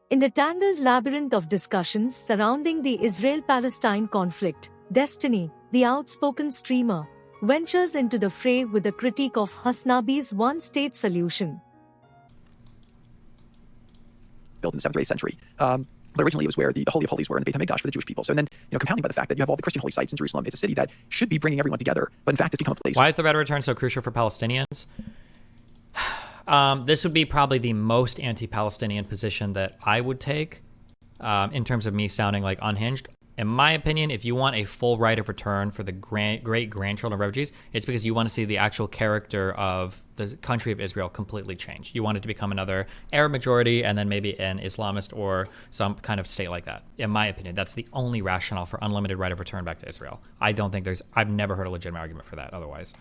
In the tangled labyrinth of discussions surrounding the Israel-Palestine conflict, Destiny, the outspoken streamer, ventures into the fray with a critique of Hasanabi's one-state solution. Built in the 7th or 8th century. But originally it was where the Holy of Holies were in the Beit HaMikdash for the Jewish people. So then, compounding by the fact that you have all the Christian holy sites in Jerusalem, it's a city that should be bringing everyone together, but in fact it's become a place... Why is the red return so crucial for Palestinians? This would be probably the most anti-Palestinian position that I would take in terms of me sounding like unhinged. In my opinion, if you want a full right of return for the great-grandchildren of refugees, it's because you want to see the actual character of the country of Israel completely change. You want it to become another Arab majority and then maybe an Islamist or some kind of state like that. In my opinion, that's the only rationale for unlimited right of return back to Israel. I've never heard a legitimate argument for that otherwise.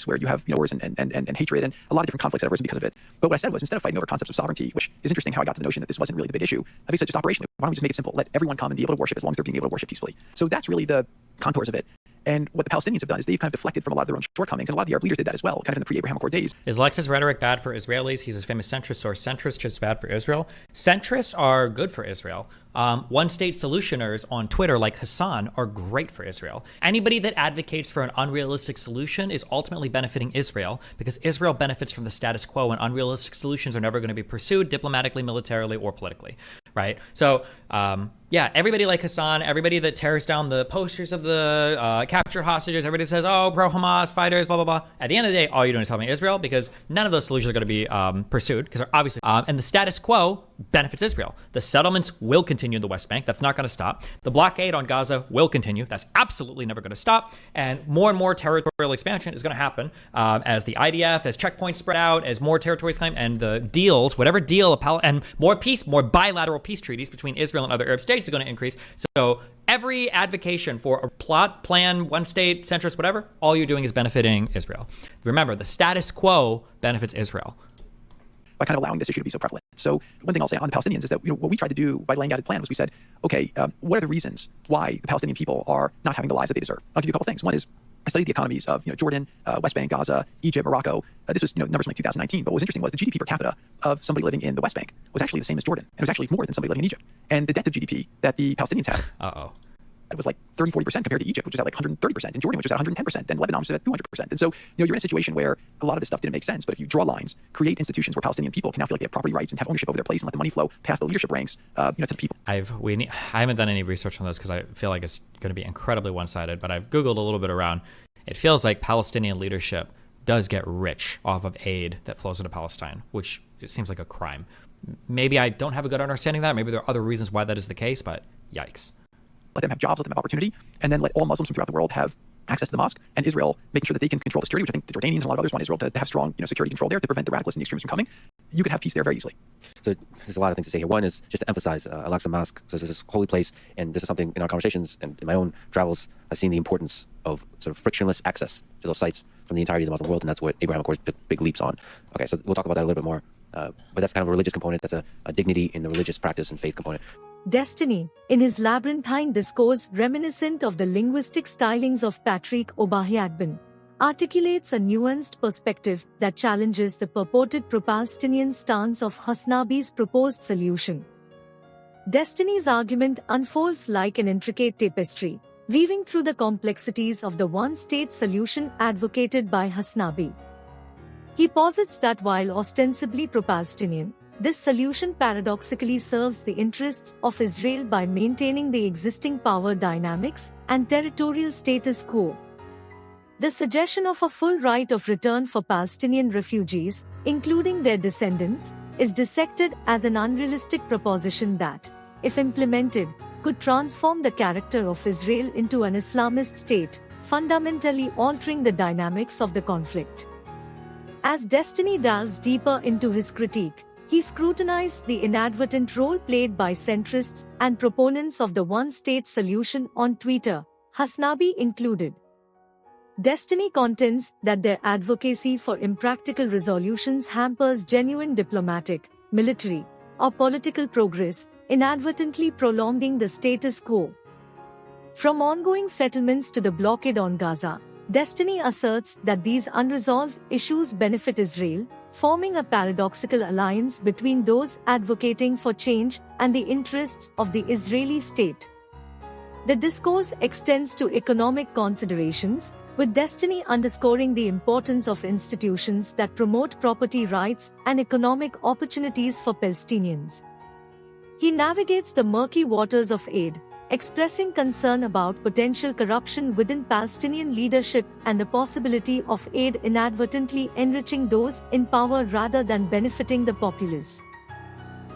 Where you have wars and hatred and a lot of different conflicts that have arisen because of it. But what I said was, instead of fighting over concepts of sovereignty, which is interesting how I got to the notion that this wasn't really the big issue, I basically said just operationally, why don't we just make it simple? Let everyone come and be able to worship as long as they're being able to worship peacefully. So that's really the contours of it. And what the Palestinians have done is they've kind of deflected from a lot of their own shortcomings, and a lot of the Arab leaders did that as well, kind of in the pre-Abraham Accord days. Is Lex's rhetoric bad for Israelis? He's a famous centrist, or centrist just bad for Israel? Centrists are good for Israel. One-state solutioners on Twitter, like Hassan, are great for Israel. Anybody that advocates for an unrealistic solution is ultimately benefiting Israel, because Israel benefits from the status quo, and unrealistic solutions are never going to be pursued diplomatically, militarily, or politically, right? So, yeah, everybody like Hassan, everybody that tears down the posters of the captured hostages, everybody says, oh, pro-Hamas fighters, blah, blah, blah. At the end of the day, all you're doing is helping Israel, because none of those solutions are going to be pursued, because they're obviously, and the status quo benefits Israel. The settlements will continue in the West Bank. That's not going to stop. The blockade on Gaza will continue. That's absolutely never going to stop. And more territorial expansion is going to happen as the IDF, as checkpoints spread out, as more territories claim, and the deals, whatever deal, and more peace, more bilateral peace treaties between Israel and other Arab states is going to increase. So every advocation for a plot, plan, one state, centrist, whatever, all you're doing is benefiting Israel. Remember, the status quo benefits Israel. By kind of allowing this issue to be so prevalent. So one thing I'll say on the Palestinians is that what we tried to do by laying out a plan was we said, okay, what are the reasons why the Palestinian people are not having the lives that they deserve? I'll give you a couple things. One is I studied the economies of Jordan, West Bank, Gaza, Egypt, Morocco. This was numbers from like 2019. But what was interesting was the GDP per capita of somebody living in the West Bank was actually the same as Jordan, and it was actually more than somebody living in Egypt. And the debt to GDP that the Palestinians had it was like 30-40% compared to Egypt, which was at like 130%, and Jordan, which was at 110%, and Lebanon was at 200%. And so, you're in a situation where a lot of this stuff didn't make sense. But if you draw lines, create institutions where Palestinian people can now feel like they have property rights and have ownership over their place, and let the money flow past the leadership ranks, to the people. I haven't done any research on this because I feel like it's going to be incredibly one-sided. But I've Googled a little bit around. It feels like Palestinian leadership does get rich off of aid that flows into Palestine, which it seems like a crime. Maybe I don't have a good understanding of that. Maybe there are other reasons why that is the case, but yikes. Let them have jobs, let them have opportunity, and then let all Muslims from throughout the world have access to the mosque, and Israel making sure that they can control the security, which I think the Jordanians and a lot of others want Israel to have strong security control there to prevent the radicalists and the extremists from coming. You could have peace there very easily. So there's a lot of things to say here. One is just to emphasize Al-Aqsa Mosque, because this is a holy place, and this is something in our conversations and in my own travels, I've seen the importance of sort of frictionless access to those sites from the entirety of the Muslim world, and that's what Abraham Accords took big leaps on. Okay, so we'll talk about that a little bit more, but that's kind of a religious component. That's a dignity in the religious practice and faith component. Destiny, in his labyrinthine discourse reminiscent of the linguistic stylings of Patrick O'Bahiagbin, articulates a nuanced perspective that challenges the purported pro-Palestinian stance of Hasanabi's proposed solution. Destiny's argument unfolds like an intricate tapestry, weaving through the complexities of the one-state solution advocated by Hasanabi. He posits that while ostensibly pro-Palestinian, this solution paradoxically serves the interests of Israel by maintaining the existing power dynamics and territorial status quo. The suggestion of a full right of return for Palestinian refugees, including their descendants, is dissected as an unrealistic proposition that, if implemented, could transform the character of Israel into an Islamist state, fundamentally altering the dynamics of the conflict. As Destiny delves deeper into his critique, he scrutinized the inadvertent role played by centrists and proponents of the one-state solution on Twitter, Hasanabi included. Destiny contends that their advocacy for impractical resolutions hampers genuine diplomatic, military, or political progress, inadvertently prolonging the status quo. From ongoing settlements to the blockade on Gaza, Destiny asserts that these unresolved issues benefit Israel, forming a paradoxical alliance between those advocating for change and the interests of the Israeli state. The discourse extends to economic considerations, with Destiny underscoring the importance of institutions that promote property rights and economic opportunities for Palestinians. He navigates the murky waters of aid, expressing concern about potential corruption within Palestinian leadership and the possibility of aid inadvertently enriching those in power rather than benefiting the populace.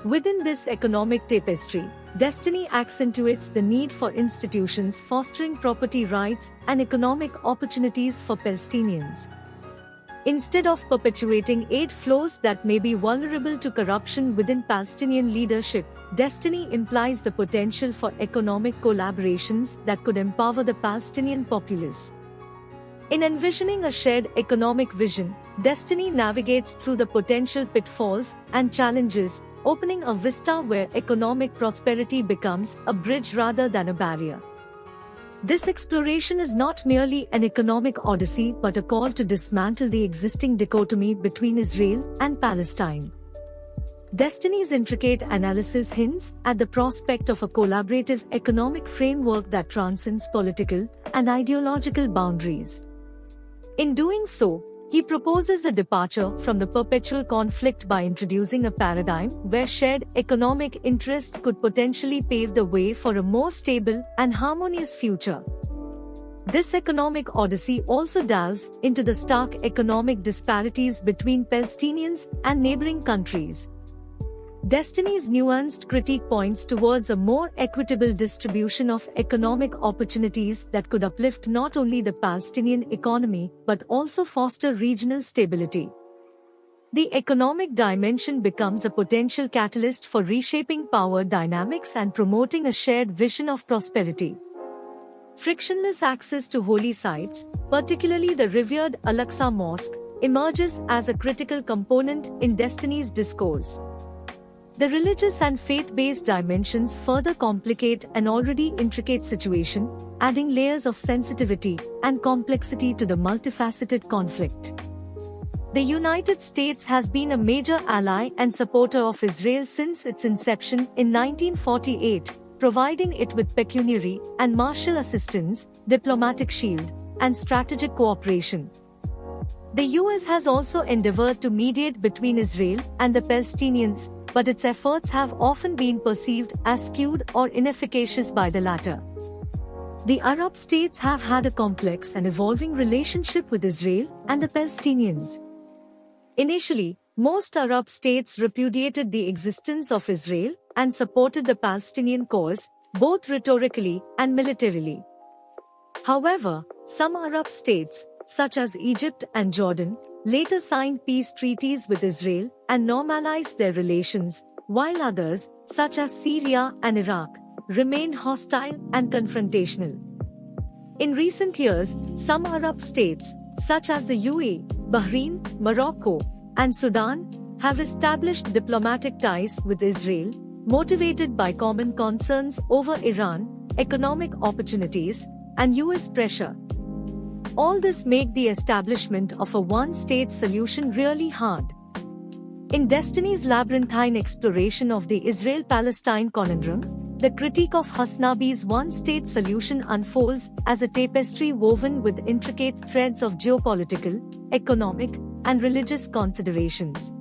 Within this economic tapestry, Destiny accentuates the need for institutions fostering property rights and economic opportunities for Palestinians. Instead of perpetuating aid flows that may be vulnerable to corruption within Palestinian leadership, Destiny implies the potential for economic collaborations that could empower the Palestinian populace. In envisioning a shared economic vision, Destiny navigates through the potential pitfalls and challenges, opening a vista where economic prosperity becomes a bridge rather than a barrier. This exploration is not merely an economic odyssey but a call to dismantle the existing dichotomy between Israel and Palestine. Destiny's intricate analysis hints at the prospect of a collaborative economic framework that transcends political and ideological boundaries. In doing so, he proposes a departure from the perpetual conflict by introducing a paradigm where shared economic interests could potentially pave the way for a more stable and harmonious future. This economic odyssey also delves into the stark economic disparities between Palestinians and neighboring countries. Destiny's nuanced critique points towards a more equitable distribution of economic opportunities that could uplift not only the Palestinian economy but also foster regional stability. The economic dimension becomes a potential catalyst for reshaping power dynamics and promoting a shared vision of prosperity. Frictionless access to holy sites, particularly the revered Al-Aqsa Mosque, emerges as a critical component in Destiny's discourse. The religious and faith-based dimensions further complicate an already intricate situation, adding layers of sensitivity and complexity to the multifaceted conflict. The United States has been a major ally and supporter of Israel since its inception in 1948, providing it with pecuniary and martial assistance, diplomatic shield, and strategic cooperation. The US has also endeavored to mediate between Israel and the Palestinians, but its efforts have often been perceived as skewed or inefficacious by the latter. The Arab states have had a complex and evolving relationship with Israel and the Palestinians. Initially, most Arab states repudiated the existence of Israel and supported the Palestinian cause, both rhetorically and militarily. However, some Arab states, such as Egypt and Jordan, later signed peace treaties with Israel and normalized their relations, while others, such as Syria and Iraq, remained hostile and confrontational. In recent years, some Arab states, such as the UAE, Bahrain, Morocco, and Sudan, have established diplomatic ties with Israel, motivated by common concerns over Iran, economic opportunities, and US pressure. All this make the establishment of a one-state solution really hard. In Destiny's labyrinthine exploration of the Israel-Palestine conundrum, the critique of Hasanabi's one-state solution unfolds as a tapestry woven with intricate threads of geopolitical, economic, and religious considerations.